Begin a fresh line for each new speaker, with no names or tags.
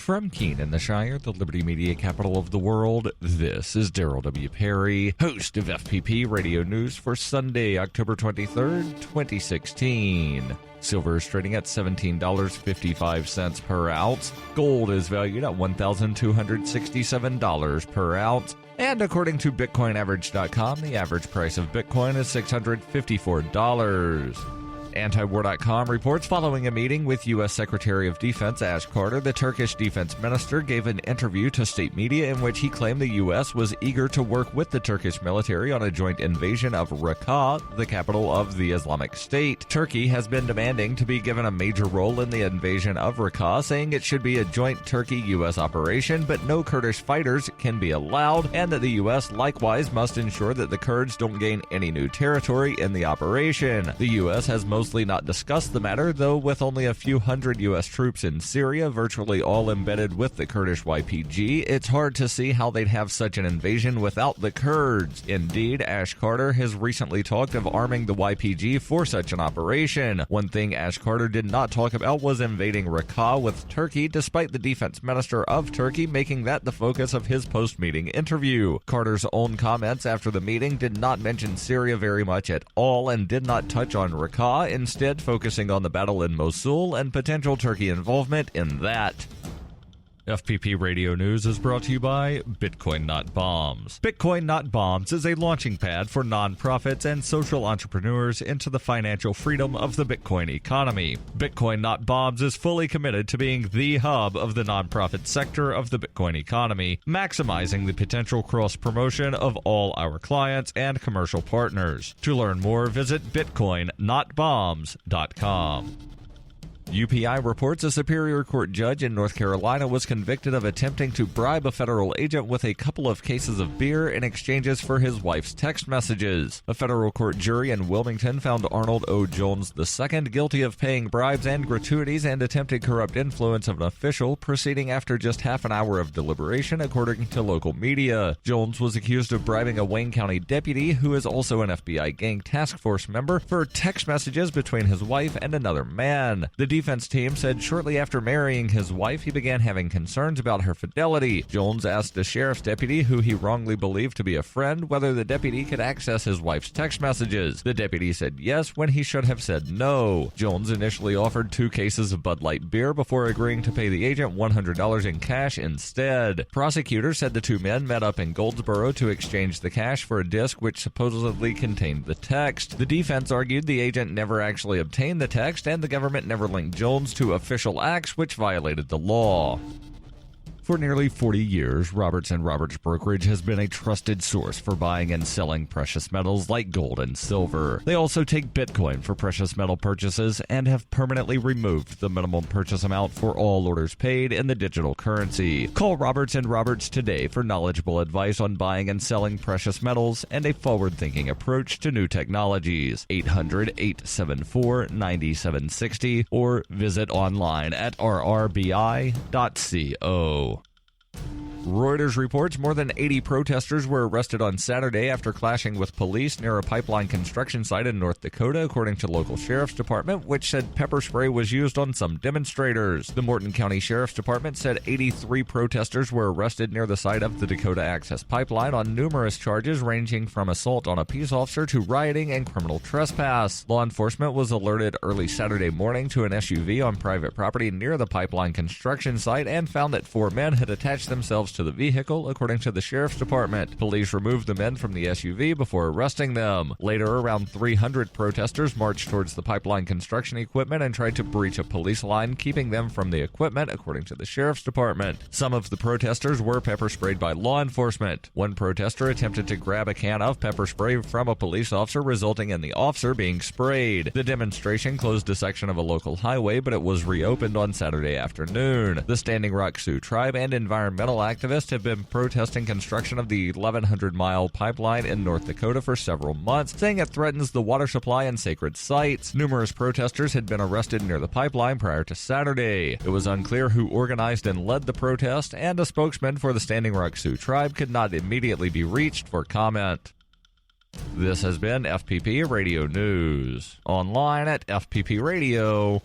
From Keene in the Shire, the Liberty Media capital of the world, this is Daryl W. Perry, host of FPP Radio News for Sunday, October 23rd, 2016. Silver is trading at $17.55 per ounce. Gold is valued at $1,267 per ounce. And according to BitcoinAverage.com, the average price of Bitcoin is $654. Antiwar.com reports following a meeting with U.S. Secretary of Defense Ash Carter, the Turkish Defense Minister gave an interview to state media in which he claimed the U.S. was eager to work with the Turkish military on a joint invasion of Raqqa, the capital of the Islamic State. Turkey has been demanding to be given a major role in the invasion of Raqqa, saying it should be a joint Turkey-U.S. operation, but no Kurdish fighters can be allowed, and that the U.S. likewise must ensure that the Kurds don't gain any new territory in the operation. The U.S. has mostly not discussed the matter, though with only a few hundred U.S. troops in Syria, virtually all embedded with the Kurdish YPG, it's hard to see how they'd have such an invasion without the Kurds. Indeed, Ash Carter has recently talked of arming the YPG for such an operation. One thing Ash Carter did not talk about was invading Raqqa with Turkey, despite the defense minister of Turkey making that the focus of his post-meeting interview. Carter's own comments after the meeting did not mention Syria very much at all and did not touch on Raqqa, instead focusing on the battle in Mosul and potential Turkey involvement in that. FPP Radio News is brought to you by Bitcoin Not Bombs. Bitcoin Not Bombs is a launching pad for nonprofits and social entrepreneurs into the financial freedom of the Bitcoin economy. Bitcoin Not Bombs is fully committed to being the hub of the nonprofit sector of the Bitcoin economy, maximizing the potential cross-promotion of all our clients and commercial partners. To learn more, visit bitcoinnotbombs.com. UPI reports a Superior Court judge in North Carolina was convicted of attempting to bribe a federal agent with a couple of cases of beer in exchanges for his wife's text messages. A federal court jury in Wilmington found Arnold O. Jones II guilty of paying bribes and gratuities and attempted corrupt influence of an official, proceeding after just half an hour of deliberation, according to local media. Jones was accused of bribing a Wayne County deputy, who is also an FBI gang task force member, for text messages between his wife and another man. The defense team said shortly after marrying his wife, he began having concerns about her fidelity. Jones asked a sheriff's deputy, who he wrongly believed to be a friend, whether the deputy could access his wife's text messages. The deputy said yes when he should have said no. Jones initially offered 2 cases of Bud Light beer before agreeing to pay the agent $100 in cash instead. Prosecutors said the 2 men met up in Goldsboro to exchange the cash for a disc which supposedly contained the text. The defense argued the agent never actually obtained the text and the government never linked Jones to official acts which violated the law. For nearly 40 years, Roberts & Roberts Brokerage has been a trusted source for buying and selling precious metals like gold and silver. They also take Bitcoin for precious metal purchases and have permanently removed the minimum purchase amount for all orders paid in the digital currency. Call Roberts & Roberts today for knowledgeable advice on buying and selling precious metals and a forward-thinking approach to new technologies. 800-874-9760 or visit online at rrbi.co. Reuters reports more than 80 protesters were arrested on Saturday after clashing with police near a pipeline construction site in North Dakota, according to local sheriff's department, which said pepper spray was used on some demonstrators. The Morton County Sheriff's Department said 83 protesters were arrested near the site of the Dakota Access Pipeline on numerous charges ranging from assault on a peace officer to rioting and criminal trespass. Law enforcement was alerted early Saturday morning to an SUV on private property near the pipeline construction site and found that 4 men had attached themselves to the vehicle, according to the sheriff's department. Police removed the men from the SUV before arresting them. Later, around 300 protesters marched towards the pipeline construction equipment and tried to breach a police line, keeping them from the equipment, according to the sheriff's department. Some of the protesters were pepper sprayed by law enforcement. One protester attempted to grab a can of pepper spray from a police officer, resulting in the officer being sprayed. The demonstration closed a section of a local highway, but it was reopened on Saturday afternoon. The Standing Rock Sioux Tribe and environmental activists have been protesting construction of the 1,100-mile pipeline in North Dakota for several months, saying it threatens the water supply and sacred sites. Numerous protesters had been arrested near the pipeline prior to Saturday. It was unclear who organized and led the protest, and a spokesman for the Standing Rock Sioux Tribe could not immediately be reached for comment. This has been FPP Radio News, online at fppradio.com.